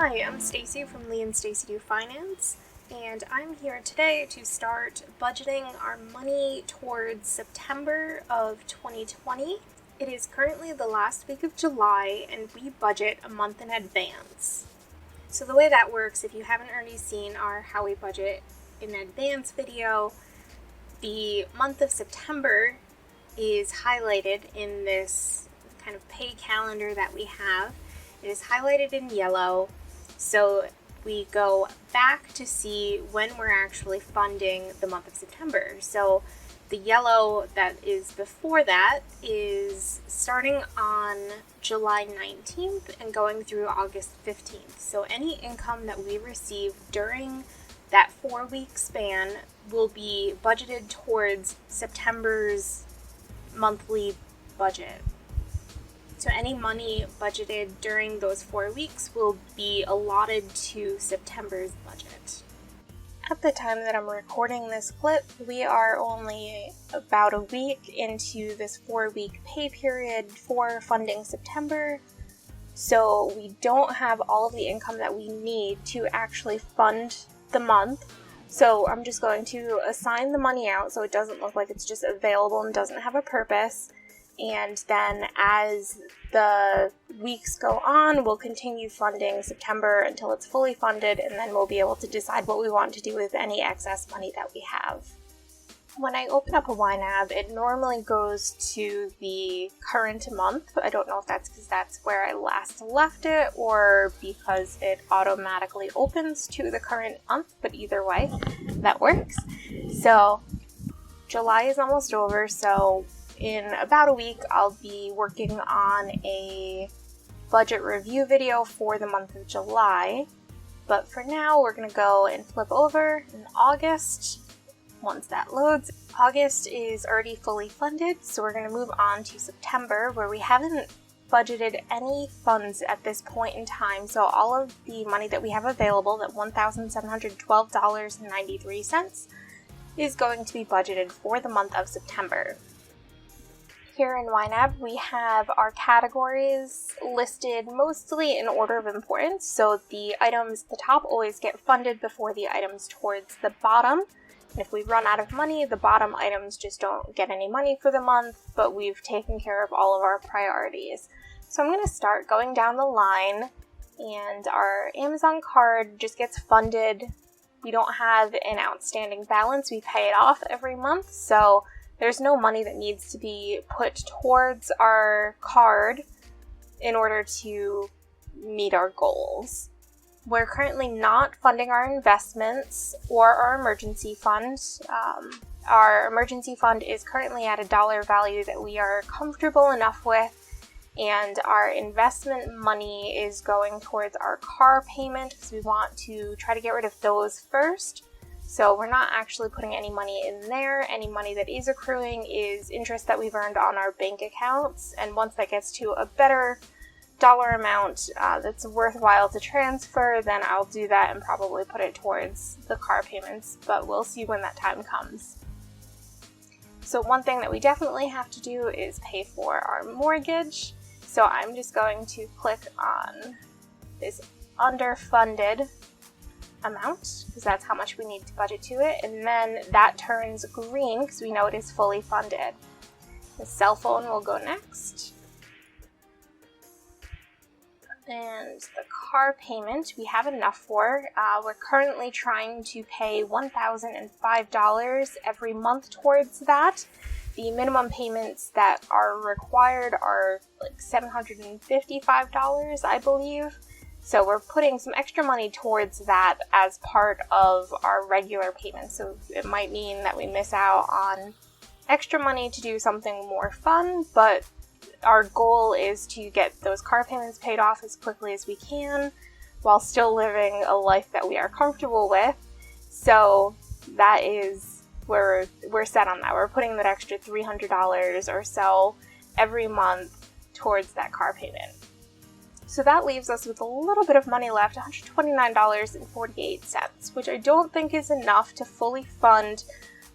Hi, I'm Stacy from Lee and Stacy Do Finance, and I'm here today to start budgeting our money towards September of 2020. It is currently the last week of July, and we budget a month in advance. So the way that works, if you haven't already seen our How We Budget in Advance video, the month of September is highlighted in this kind of pay calendar that we have. It is highlighted in yellow, so we go back to see when we're actually funding the month of September. So the yellow that is before that is starting on July 19th and going through August 15th. So any income that we receive during that 4-week span will be budgeted towards September's monthly budget. So any money budgeted during those 4 weeks will be allotted to September's budget. At the time that I'm recording this clip, we are only about a week into this 4-week pay period for funding September. So we don't have all of the income that we need to actually fund the month. So I'm just going to assign the money out so it doesn't look like it's just available and doesn't have a purpose. And then as the weeks go on, we'll continue funding September until it's fully funded, and then we'll be able to decide what we want to do with any excess money that we have. When I open up a YNAB, it normally goes to the current month. I don't know if that's because that's where I last left it or because it automatically opens to the current month, but either way, that works. So July is almost over, so in about a week, I'll be working on a budget review video for the month of July. But for now, we're going to go and flip over in August. Once that loads, August is already fully funded, so we're going to move on to September, where we haven't budgeted any funds at this point in time. So all of the money that we have available, that $1,712.93, is going to be budgeted for the month of September. Here in YNAB, we have our categories listed mostly in order of importance, so the items at the top always get funded before the items towards the bottom. And if we run out of money, the bottom items just don't get any money for the month, but we've taken care of all of our priorities. So I'm going to start going down the line, and our Amazon card just gets funded. We don't have an outstanding balance. We pay it off every month, so there's no money that needs to be put towards our card in order to meet our goals. We're currently not funding our investments or our emergency fund. Our emergency fund is currently at a dollar value that we are comfortable enough with, and our investment money is going towards our car payment because we want to try to get rid of those first. So we're not actually putting any money in there. Any money that is accruing is interest that we've earned on our bank accounts. And once that gets to a better dollar amount that's worthwhile to transfer, then I'll do that and probably put it towards the car payments. But we'll see when that time comes. So one thing that we definitely have to do is pay for our mortgage. So I'm just going to click on this underfunded amount because that's how much we need to budget to it, and then that turns green because we know it is fully funded. The cell phone will go next, and the car payment we have enough for. We're currently trying to pay $1,005 every month towards that. The minimum payments that are required are like $755, I believe. So we're putting some extra money towards that as part of our regular payments. So it might mean that we miss out on extra money to do something more fun, but our goal is to get those car payments paid off as quickly as we can while still living a life that we are comfortable with. So that is where we're set on that. We're putting that extra $300 or so every month towards that car payment. So that leaves us with a little bit of money left, $129.48, which I don't think is enough to fully fund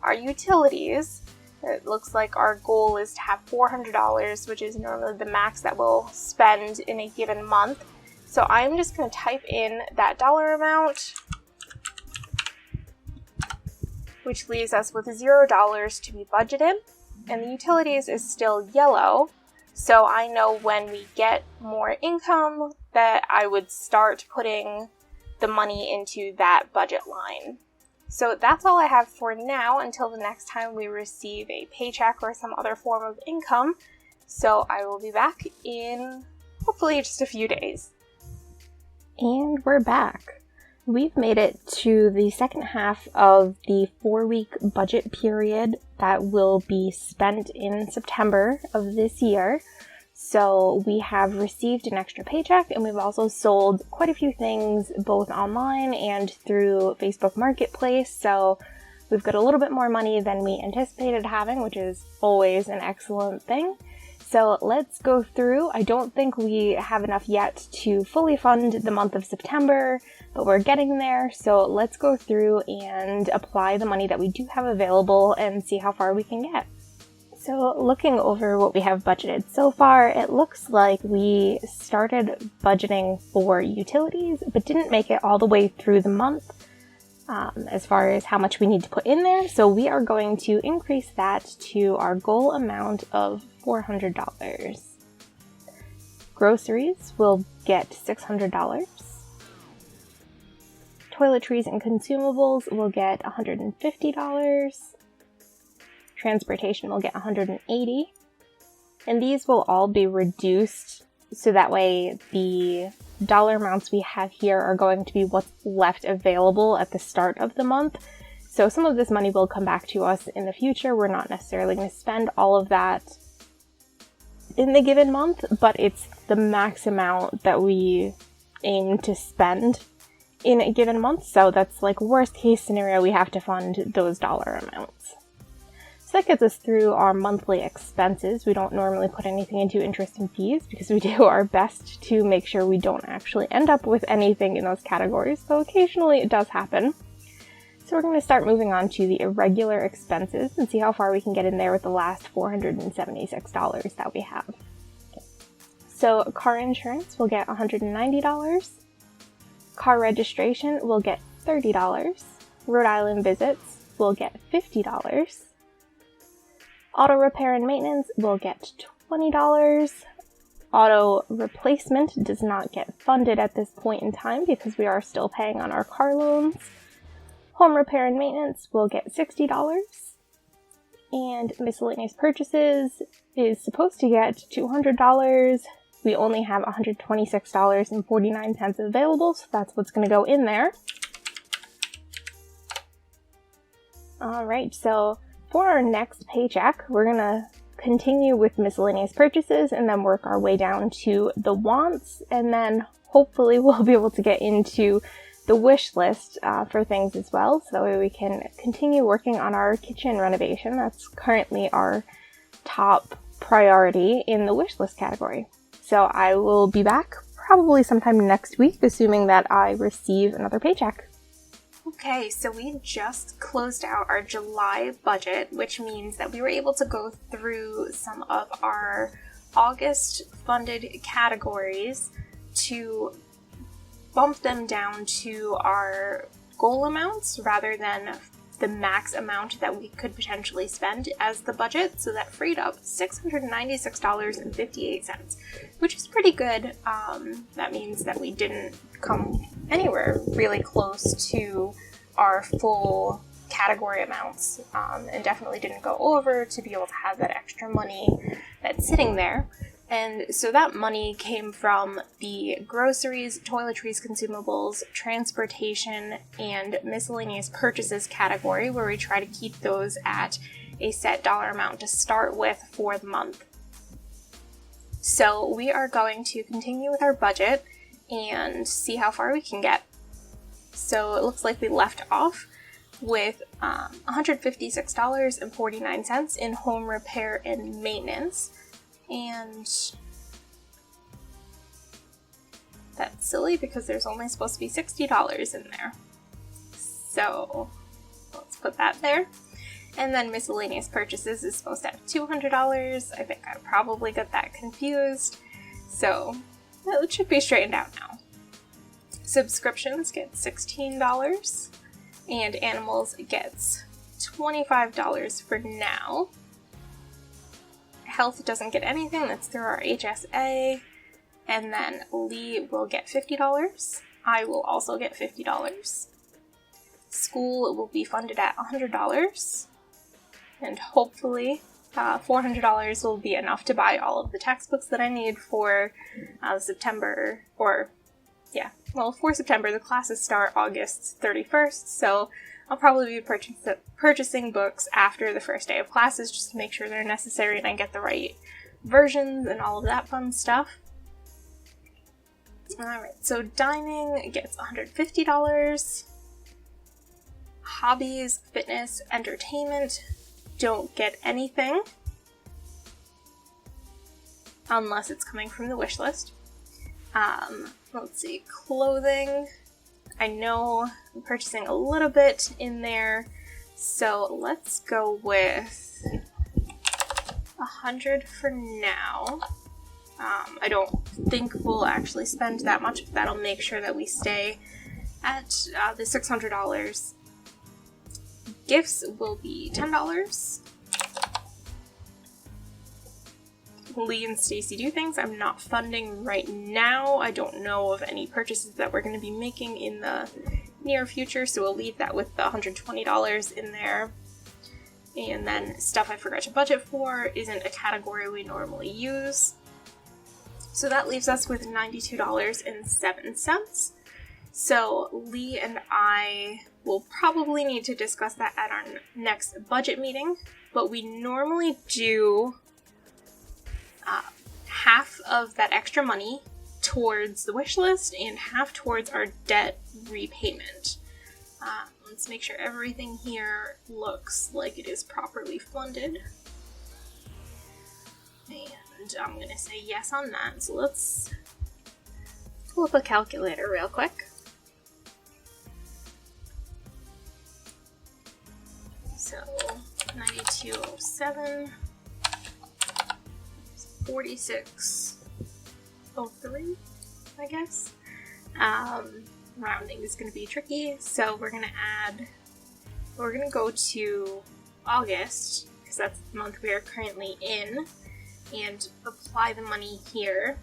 our utilities. It looks like our goal is to have $400, which is normally the max that we'll spend in a given month. So I'm just going to type in that dollar amount, which leaves us with $0 to be budgeted. And the utilities is still yellow, so I know when we get more income that I would start putting the money into that budget line. So that's all I have for now until the next time we receive a paycheck or some other form of income. So I will be back in hopefully just a few days. And we're back. We've made it to the second half of the 4-week budget period that will be spent in September of this year. So we have received an extra paycheck, and we've also sold quite a few things both online and through Facebook Marketplace. So we've got a little bit more money than we anticipated having, which is always an excellent thing. So let's go through. I don't think we have enough yet to fully fund the month of September, but we're getting there. So let's go through and apply the money that we do have available and see how far we can get. So looking over what we have budgeted so far, it looks like we started budgeting for utilities, but didn't make it all the way through the month as far as how much we need to put in there. So we are going to increase that to our goal amount of $400. Groceries will get $600. Toiletries and consumables will get $150. Transportation will get $180. And these will all be reduced so that way the dollar amounts we have here are going to be what's left available at the start of the month. So some of this money will come back to us in the future. We're not necessarily going to spend all of that in the given month, but it's the max amount that we aim to spend in a given month. So that's like worst case scenario, we have to fund those dollar amounts. So that gets us through our monthly expenses. We don't normally put anything into interest and fees because we do our best to make sure we don't actually end up with anything in those categories, though occasionally it does happen. So we're going to start moving on to the irregular expenses and see how far we can get in there with the last $476 that we have. So car insurance will get $190. Car registration will get $30. Rhode Island visits will get $50. Auto repair and maintenance will get $20. Auto replacement does not get funded at this point in time because we are still paying on our car loans. Home repair and maintenance will get $60. And miscellaneous purchases is supposed to get $200. We only have $126.49 available, so that's what's going to go in there. Alright, so for our next paycheck, we're going to continue with miscellaneous purchases and then work our way down to the wants, and then hopefully we'll be able to get into the wish list for things as well, so that way we can continue working on our kitchen renovation. That's currently our top priority in the wish list category. So I will be back probably sometime next week, assuming that I receive another paycheck. Okay, so we just closed out our July budget, which means that we were able to go through some of our August funded categories to bump them down to our goal amounts rather than the max amount that we could potentially spend as the budget. So that freed up $696.58, which is pretty good. That means that we didn't come anywhere really close to our full category amounts, and definitely didn't go over to be able to have that extra money that's sitting there. And so that money came from the groceries, toiletries, consumables, transportation, and miscellaneous purchases category, where we try to keep those at a set dollar amount to start with for the month. So we are going to continue with our budget and see how far we can get. So it looks like we left off with $156.49 in home repair and maintenance. And that's silly because there's only supposed to be $60 in there. So let's put that there. And then miscellaneous purchases is supposed to have $200. I think I probably got that confused. So it should be straightened out now. Subscriptions get $16, and animals gets $25 for now. Health doesn't get anything, that's through our HSA, and then Lee will get $50. I will also get $50. School will be funded at $100, and hopefully $400 will be enough to buy all of the textbooks that I need for September, for September. The classes start August 31st, so I'll probably be purchasing books after the first day of classes just to make sure they're necessary and I get the right versions and all of that fun stuff. Alright, so dining gets $150. Hobbies, fitness, entertainment don't get anything unless it's coming from the wish list. Let's see, clothing. I know I'm purchasing a little bit in there, so let's go with $100 for now. I don't think we'll actually spend that much, but that'll make sure that we stay at the $600. Gifts will be $10. Lee and Stacy do things I'm not funding right now. I don't know of any purchases that we're going to be making in the near future, so we'll leave that with the $120 in there. And then stuff I forgot to budget for isn't a category we normally use. So that leaves us with $92.07. So Lee and I will probably need to discuss that at our next budget meeting, but we normally do half of that extra money towards the wish list and half towards our debt repayment. Let's make sure everything here looks like it is properly funded. And I'm going to say yes on that. So let's pull up a calculator real quick. So 9207, 4603, I guess. Rounding is going to be tricky, so we're going to go to August, because that's the month we are currently in, and apply the money here.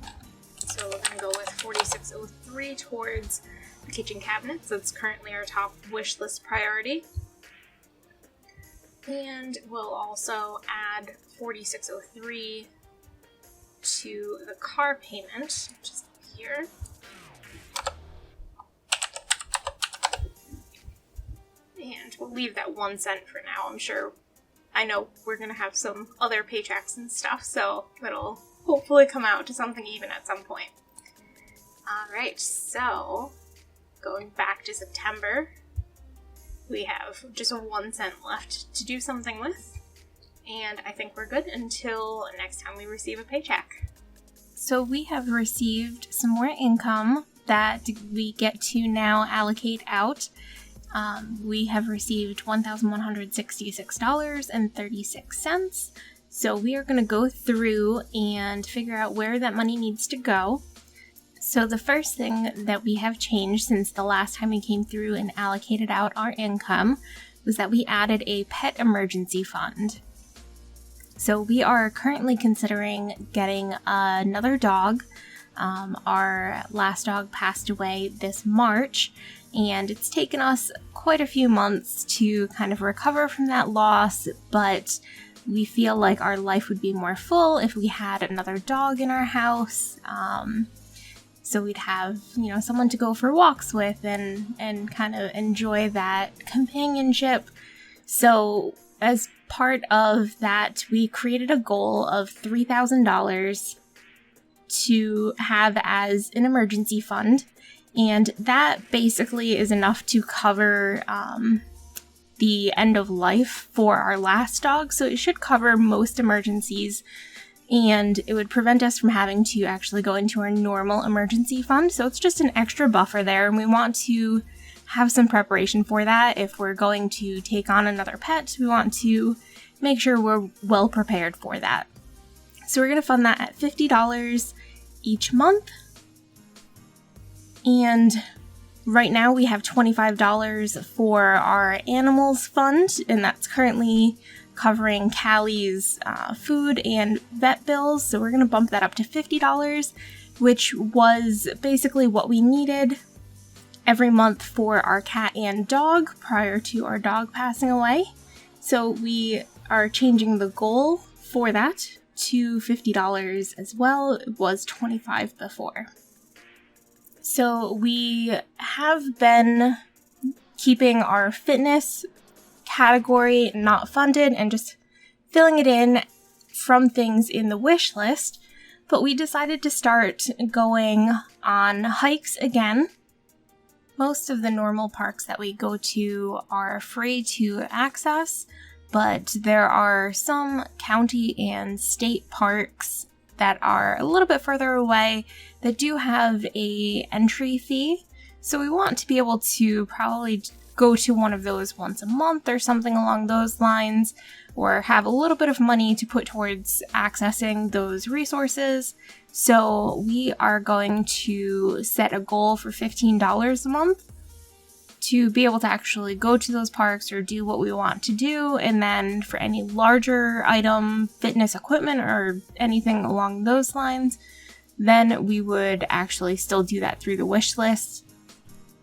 So we're going to go with 4603 towards the kitchen cabinets. That's currently our top wish list priority. And we'll also add 4603 to the car payment, which is here. And we'll leave that 1 cent for now. I know we're going to have some other paychecks and stuff, so it'll hopefully come out to something even at some point. Alright, so going back to September, we have just 1 cent left to do something with, and I think we're good until next time we receive a paycheck. So we have received some more income that we get to now allocate out. We have received $1,166.36. So we are going to go through and figure out where that money needs to go. So the first thing that we have changed since the last time we came through and allocated out our income was that we added a pet emergency fund. So we are currently considering getting another dog. Our last dog passed away this March, and it's taken us quite a few months to kind of recover from that loss, but we feel like our life would be more full if we had another dog in our house. So we'd have, someone to go for walks with and kind of enjoy that companionship. So as part of that, we created a goal of $3,000 to have as an emergency fund. And that basically is enough to cover the end of life for our last dog. So it should cover most emergencies, and it would prevent us from having to actually go into our normal emergency fund. So it's just an extra buffer there, and we want to have some preparation for that. If we're going to take on another pet, we want to make sure we're well prepared for that. So we're going to fund that at $50 each month. And Right now we have $25 for our animals fund, and that's currently covering Callie's food and vet bills, so we're going to bump that up to $50, which was basically what we needed every month for our cat and dog prior to our dog passing away. So we are changing the goal for that to $50 as well. It was $25 before. So we have been keeping our fitness category not funded and just filling it in from things in the wish list, but we decided to start going on hikes again. Most of the normal parks that we go to are free to access, but there are some county and state parks that are a little bit further away that do have a entry fee. So we want to be able to probably go to one of those once a month or something along those lines, or have a little bit of money to put towards accessing those resources. So we are going to set a goal for $15 a month to be able to actually go to those parks or do what we want to do. And then for any larger item, fitness equipment or anything along those lines, then we would actually still do that through the wish list.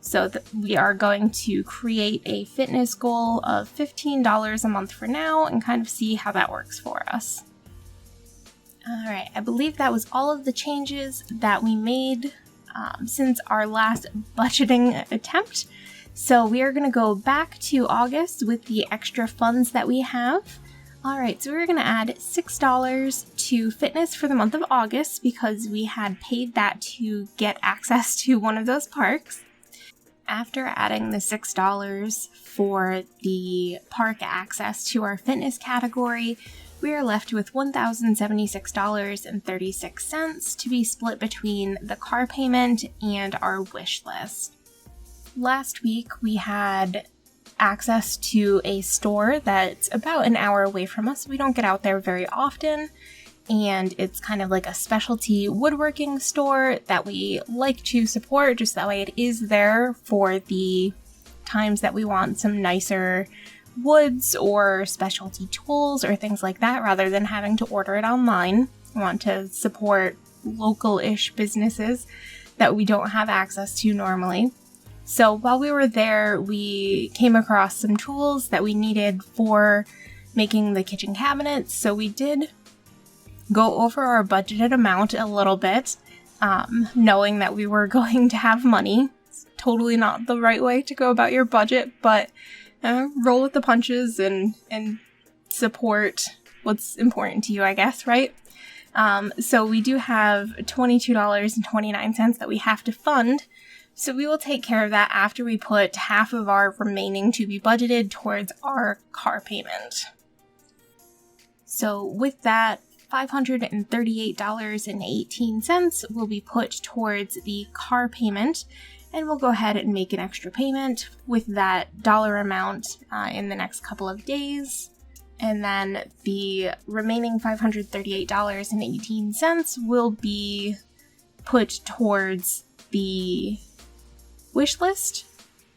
So we are going to create a fitness goal of $15 a month for now and kind of see how that works for us. Alright, I believe that was all of the changes that we made since our last budgeting attempt. So we are going to go back to August with the extra funds that we have. Alright, so we're going to add $6 to fitness for the month of August because we had paid that to get access to one of those parks. After adding the $6 for the park access to our fitness category, we are left with $1,076.36 to be split between the car payment and our wish list. Last week, we had access to a store that's about an hour away from us. We don't get out there very often, and it's kind of like a specialty woodworking store that we like to support, just that way it is there for the times that we want some nicer woods or specialty tools or things like that, rather than having to order it online. We want to support local-ish businesses that we don't have access to normally. So while we were there, we came across some tools that we needed for making the kitchen cabinets. So we did go over our budgeted amount a little bit, knowing that we were going to have money. It's totally not the right way to go about your budget, but roll with the punches and support what's important to you, I guess, right? So we do have $22.29 that we have to fund. So we will take care of that after we put half of our remaining to be budgeted towards our car payment. So with that, $538.18 will be put towards the car payment, and we'll go ahead and make an extra payment with that dollar amount in the next couple of days. And then the remaining $538.18 will be put towards the wish list.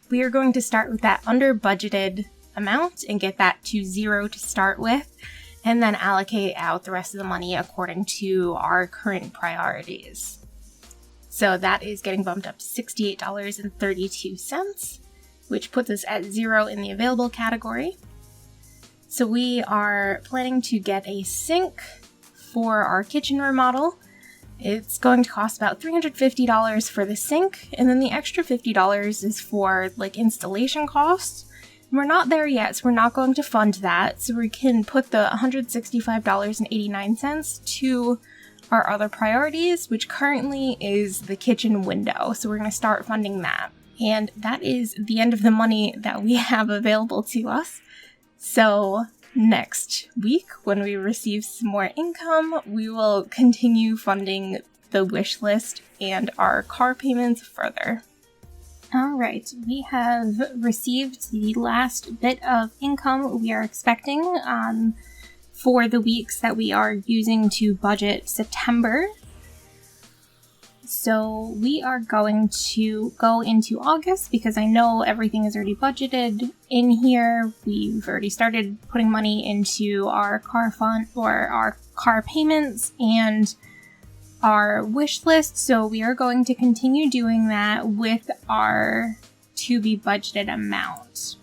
We are going to start with that under budgeted amount and get that to $0 to start with, and then allocate out the rest of the money according to our current priorities. So that is getting bumped up to $68.32, which puts us at $0 in the available category. So we are planning to get a sink for our kitchen remodel. It's going to cost about $350 for the sink, and then the extra $50 is for like installation costs. We're not there yet, so we're not going to fund that. So we can put the $165.89 to our other priorities, which currently is the kitchen window. So we're going to start funding that. And that is the end of the money that we have available to us. So next week, when we receive some more income, we will continue funding the wish list and our car payments further. Alright, we have received the last bit of income we are expecting for the weeks that we are using to budget September. So we are going to go into August because I know everything is already budgeted in here. We've already started putting money into our car fund or our car payments and our wish list. So we are going to continue doing that with our to be budgeted amount.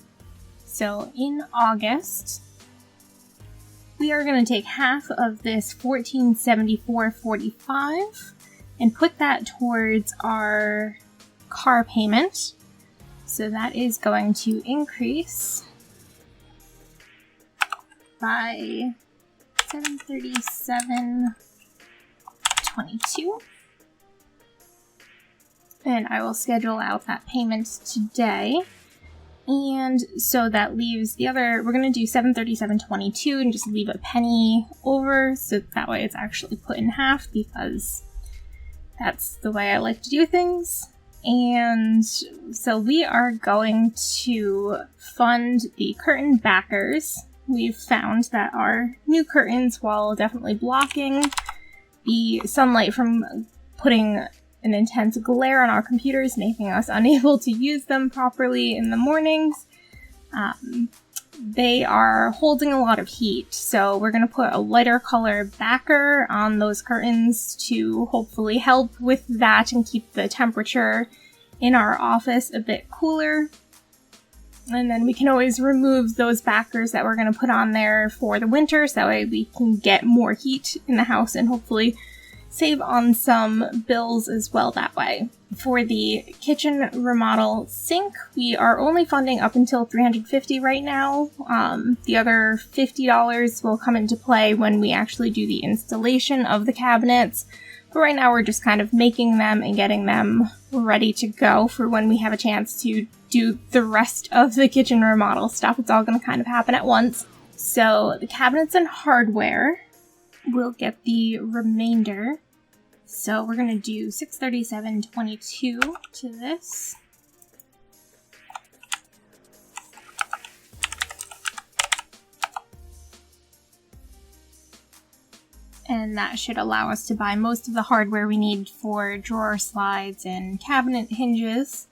So in August, we are going to take half of this $1474.45 and put that towards our car payment. So that is going to increase by $737.22. And I will schedule out that payment today. And so that leaves the other, we're going to do $737.22 and just leave a penny over, so that way it's actually put in half, because that's the way I like to do things. And so we are going to fund the curtain backers. We've found that our new curtains, while definitely blocking the sunlight from putting an intense glare on our computers, making us unable to use them properly in the mornings, they are holding a lot of heat. So we're going to put a lighter color backer on those curtains to hopefully help with that and keep the temperature in our office a bit cooler. And then we can always remove those backers that we're going to put on there for the winter, so that way we can get more heat in the house and hopefully save on some bills as well that way. For the kitchen remodel sink, we are only funding up until $350 right now. The other $50 will come into play when we actually do the installation of the cabinets. But right now we're just kind of making them and getting them ready to go for when we have a chance to do the rest of the kitchen remodel stuff. It's all going to kind of happen at once. So the cabinets and hardware will get the remainder. So we're going to do $637.22 to this. And that should allow us to buy most of the hardware we need for drawer slides and cabinet hinges.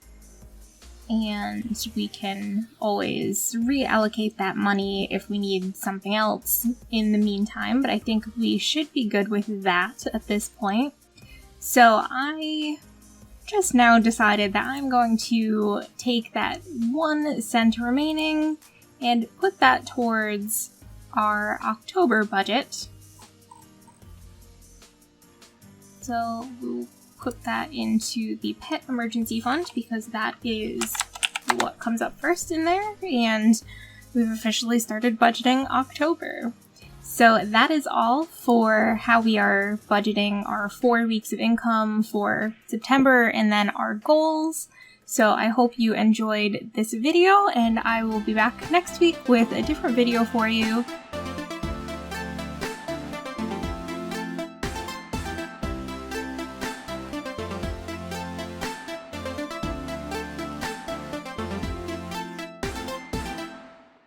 And we can always reallocate that money if we need something else in the meantime. But I think we should be good with that at this point. So I just now decided that I'm going to take that 1 cent remaining and put that towards our October budget. So we'll put that into the pet emergency fund because that is what comes up first in there, and we've officially started budgeting October. So that is all for how we are budgeting our 4 weeks of income for September and then our goals. So I hope you enjoyed this video, and I will be back next week with a different video for you.